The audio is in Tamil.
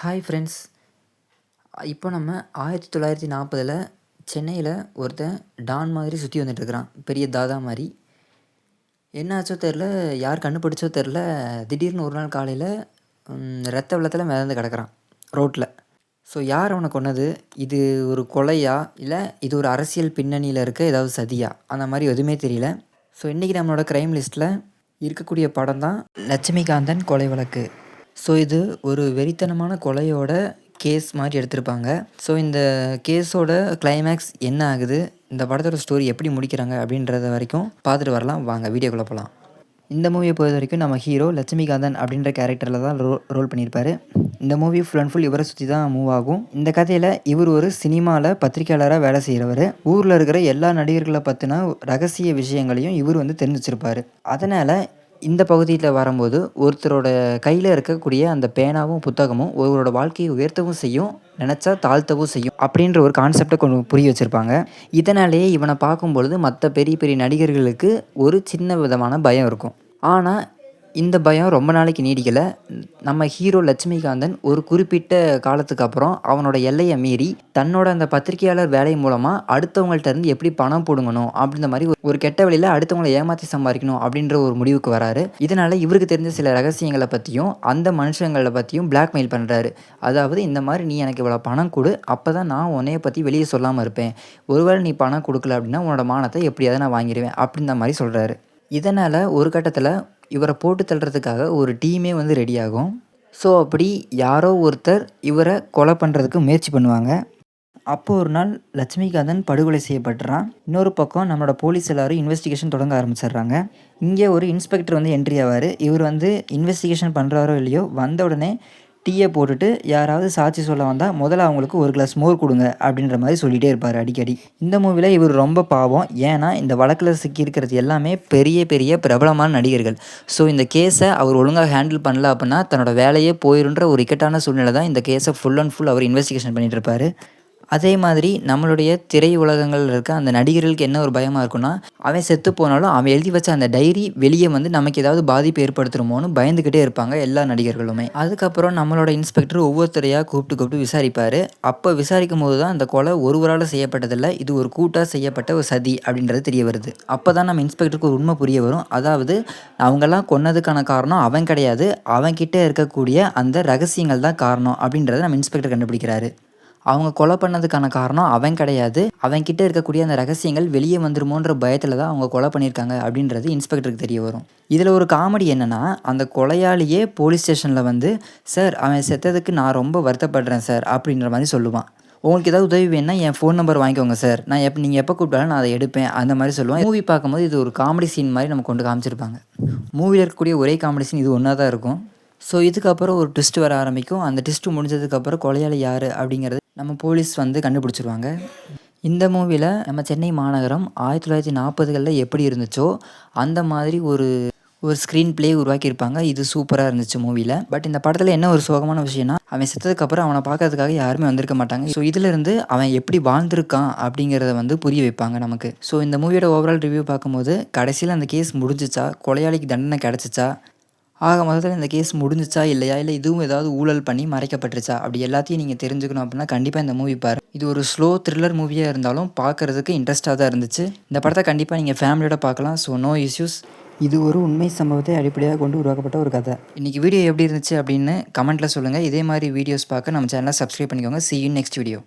Hi friends. இப்போ நம்ம 1940ல் சென்னையில் ஒருத்தன் டான் மாதிரி சுற்றி வந்துட்டுருக்கிறான், பெரிய தாதா மாதிரி. என்ன ஆச்சோ தெரில, யார் கண்டுபிடிச்சோ தெரில, திடீர்னு ஒரு நாள் காலையில் ரத்த வெள்ளத்தில் மிதந்து கிடக்குறான் ரோட்டில். ஸோ யார் அவனை கொன்னது? இது ஒரு கொலையா, இல்லை இது ஒரு அரசியல் பின்னணியில் இருக்க ஏதாவது சதியா? அந்த மாதிரி எதுவுமே தெரியல. ஸோ இன்றைக்கி நம்மளோட க்ரைம் லிஸ்ட்டில் இருக்கக்கூடிய படம் தான் லட்சுமிகாந்தன் கொலை வழக்கு. ஸோ இது ஒரு வெறித்தனமான கொலையோட கேஸ் மாதிரி எடுத்திருப்பாங்க. ஸோ இந்த கேஸோட கிளைமேக்ஸ் என்ன ஆகுது, இந்த படத்தோட ஸ்டோரி எப்படி முடிக்கிறாங்க அப்படின்றத வரைக்கும் பார்த்துட்டு வரலாம். வாங்க வீடியோக்குள்ளே போகலாம். இந்த மூவியை பொறுத்த வரைக்கும் நம்ம ஹீரோ லட்சுமிகாந்தன் அப்படின்ற கேரக்டரில் தான் ரோல் பண்ணியிருப்பார். இந்த மூவி ஃபுல் அண்ட் ஃபுல் இவரை சுற்றி தான் மூவ் ஆகும். இந்த கதையில் இவர் ஒரு சினிமாவில் பத்திரிக்கையாளராக வேலை செய்கிறவர். ஊரில் இருக்கிற எல்லா நடிகர்களை பற்றின ரகசிய விஷயங்களையும் இவர் தெரிஞ்சு வச்சிருப்பார். அதனால் இந்த பகுதியில் வரும்போது ஒருத்தரோட கையில் இருக்கக்கூடிய அந்த பேனாவும் புத்தகமும் ஒருவரோட வாழ்க்கையை உயர்த்தவும் செய்யும், நினச்சா தாழ்த்தவும் செய்யும் அப்படின்ற ஒரு கான்செப்டை கொண்டு புரிய வச்சுருப்பாங்க. இதனாலேயே இவனை பார்க்கும்பொழுது மற்ற பெரிய பெரிய நடிகர்களுக்கு ஒரு சின்ன விதமான பயம் இருக்கும். ஆனால் இந்த பயம் ரொம்ப நாளைக்கு நீடிக்கலை. நம்ம ஹீரோ லட்சுமிகாந்தன் ஒரு குறிப்பிட்ட காலத்துக்கு அப்புறம் அவனோட எல்லையை மீறி தன்னோட அந்த பத்திரிகையாளர் வேலை மூலமாக அடுத்தவங்கள்ட்ட இருந்து எப்படி பணம் போடுங்கணும் அப்படின்ற மாதிரி ஒரு கெட்ட வழியில் அடுத்தவங்களை ஏமாற்றி சம்பாதிக்கணும் அப்படின்ற ஒரு முடிவுக்கு வராரு. இதனால் இவருக்கு தெரிஞ்ச சில ரகசியங்களை பற்றியும் அந்த மனுஷங்களை பற்றியும் பிளாக்மெயில் பண்ணுறாரு. அதாவது இந்த மாதிரி நீ எனக்கு இவ்வளோ பணம் கொடு, அப்போ தான் நான் உன்னைய பற்றி வெளியே சொல்லாமல் இருப்பேன். ஒருவேளை நீ பணம் கொடுக்கல அப்படின்னா உன்னோட மானத்தை எப்படியாவது நான் வாங்கிடுவேன் அப்படின்ற மாதிரி சொல்கிறாரு. இதனால் ஒரு கட்டத்தில் இவரை போட்டு தள்ளுறதுக்காக ஒரு டீமே ரெடி ஆகும். ஸோ அப்படி யாரோ ஒருத்தர் இவரை கொலை பண்ணுறதுக்கு முயற்சி பண்ணுவாங்க. அப்போது ஒரு நாள் லட்சுமிகாந்தன் படுகொலை செய்யப்பட்டுறான். இன்னொரு பக்கம் நம்மளோட போலீஸ் எல்லோரும் இன்வெஸ்டிகேஷன் தொடங்க ஆரம்பிச்சிடுறாங்க. இங்கே ஒரு இன்ஸ்பெக்டர் என்ட்ரி ஆவார். இவர் இன்வெஸ்டிகேஷன் பண்ணுறாரோ இல்லையோ, வந்த உடனே டீயை போட்டுட்டு யாராவது சாட்சி சொல்ல வந்தால் முதல்ல அவங்களுக்கு ஒரு கிளாஸ் மோர் கொடுங்க அப்படின்ற மாதிரி சொல்லிகிட்டே இருப்பார் அடிக்கடி. இந்த மூவியில் இவர் ரொம்ப பாவம். ஏன்னா இந்த வழக்கில் சிக்கியிருக்கிறது எல்லாமே பெரிய பெரிய பிரபலமான நடிகர்கள். ஸோ இந்த கேஸை அவர் ஒழுங்காக ஹேண்டில் பண்ணல அப்படின்னா தன்னோட வேலையே போயிருன்ற ஒரு இக்கட்டான சூழ்நிலை தான் இந்த கேஸை ஃபுல் அண்ட் ஃபுல் அவர் இன்வெஸ்டிகேஷன் பண்ணிகிட்டு இருப்பார். அதே மாதிரி நம்மளுடைய திரை உலகங்களில் இருக்க அந்த நடிகர்களுக்கு என்ன ஒரு பயமாக இருக்குன்னா, அவன் செத்து போனாலும் அவன் எழுதி வச்ச அந்த டைரி வெளியே நமக்கு ஏதாவது பாதிப்பு ஏற்படுத்துருமோன்னு பயந்துக்கிட்டே இருப்பாங்க எல்லா நடிகர்களுமே. அதுக்கப்புறம் நம்மளோட இன்ஸ்பெக்டர் ஒவ்வொருத்தரையாக கூப்பிட்டு விசாரிப்பார். அப்போ விசாரிக்கும் போது தான் அந்த கொலை ஒருவரால் செய்யப்பட்டதில்லை, இது ஒரு கூட்டாக செய்யப்பட்ட ஒரு சதி அப்படின்றது தெரிய வருது. அப்போ தான் நம்ம இன்ஸ்பெக்டருக்கு ஒரு உண்மை புரிய வரும். அதாவது அவங்கெல்லாம் கொன்னதுக்கான காரணம் அவன் கிடையாது, அவன்கிட்ட இருக்கக்கூடிய அந்த ரகசியங்கள் தான் காரணம் அப்படின்றத நம்ம இன்ஸ்பெக்டர் கண்டுபிடிக்கிறாரு. அவங்க கொலை பண்ணதுக்கான காரணம் அவன் கிடையாது, அவன்கிட்ட இருக்கக்கூடிய அந்த ரகசியங்கள் வெளியே வந்துருமோன்ற பயத்தில் தான் அவங்க கொலை பண்ணியிருக்காங்க அப்படின்றது இன்ஸ்பெக்டருக்கு தெரிய வரும். இதில் ஒரு காமெடி என்னென்னா, அந்த கொலையாளியே போலீஸ் ஸ்டேஷனில் சார் அவன் செத்ததுக்கு நான் ரொம்ப வருத்தப்படுறேன் சார் அப்படின்ற மாதிரி சொல்லுவான். உங்களுக்கு ஏதாவது உதவி வேணுன்னா என் ஃபோன் நம்பர் வாங்கிக்கோங்க சார், நான் நீங்கள் எப்போ கூப்பிட்டாலும் நான் அதை எடுப்பேன் அந்த மாதிரி சொல்லுவேன். மூவி பார்க்கும்போது இது ஒரு காமெடி சீன் மாதிரி நம்ம கொண்டு காமிச்சிருப்பாங்க. மூவியில் இருக்கக்கூடிய ஒரே காமெடி சீன் இது ஒன்றா தான் இருக்கும். ஸோ இதுக்கப்புறம் ஒரு ட்விஸ்ட் வர ஆரம்பிக்கும். அந்த ட்விஸ்ட்டு முடிஞ்சதுக்கப்புறம் கொலையாளி யார் அப்படிங்கிறது நம்ம போலீஸ் கண்டுபிடிச்சிருவாங்க. இந்த மூவியில் நம்ம சென்னை மாநகரம் 1940களில் எப்படி இருந்துச்சோ அந்த மாதிரி ஒரு ஸ்க்ரீன் பிளே உருவாக்கியிருப்பாங்க. இது சூப்பராக இருந்துச்சு மூவியில். பட் இந்த படத்தில் என்ன ஒரு சோகமான விஷயம்னா, அவன் செத்ததுக்கப்புறம் அவனை பார்க்கறதுக்காக யாருமே வந்திருக்க மாட்டாங்க. ஸோ இதிலிருந்து அவன் எப்படி வாழ்ந்திருக்கான் அப்படிங்கிறத புரிய வைப்பாங்க நமக்கு. ஸோ இந்த மூவியோட ஓவரால் ரிவ்யூ பார்க்கும்போது கடைசியில் அந்த கேஸ் முடிஞ்சிச்சா, கொலையாளிக்கு தண்டனை கிடச்சிச்சா, ஆக மொத்தத்தில் இந்த கேஸ் முடிஞ்சிச்சா இல்லையா, இல்லை இதுவும் ஏதாவது ஊழல் பண்ணி மறைக்கப்பட்டுருச்சா, அப்படி எல்லாத்தையும் நீங்கள் தெரிஞ்சுக்கணும் அப்படின்னா கண்டிப்பாக இந்த மூவி பாருங்கள். இது ஒரு ஸ்லோ த்ரில்லர் மூவியாக இருந்தாலும் பார்க்குறதுக்கு இன்ட்ரெஸ்ட்டாக தான் இருந்துச்சு. இந்த படத்தை கண்டிப்பாக நீங்கள் ஃபேமிலியோட பார்க்கலாம். So no issues. இது ஒரு உண்மை சம்பவத்தை அடிப்படையாக கொண்டு உருவாக்கப்பட்ட ஒரு கதை. இன்றைக்கி வீடியோ எப்படி இருந்துச்சு அப்படின்னு கமெண்ட்டில் சொல்லுங்கள். இதே மாதிரி வீடியோஸ் பார்க்க நம்ம சேனலை சப்ஸ்கிரைப் பண்ணிக்கோங்க. See you next video.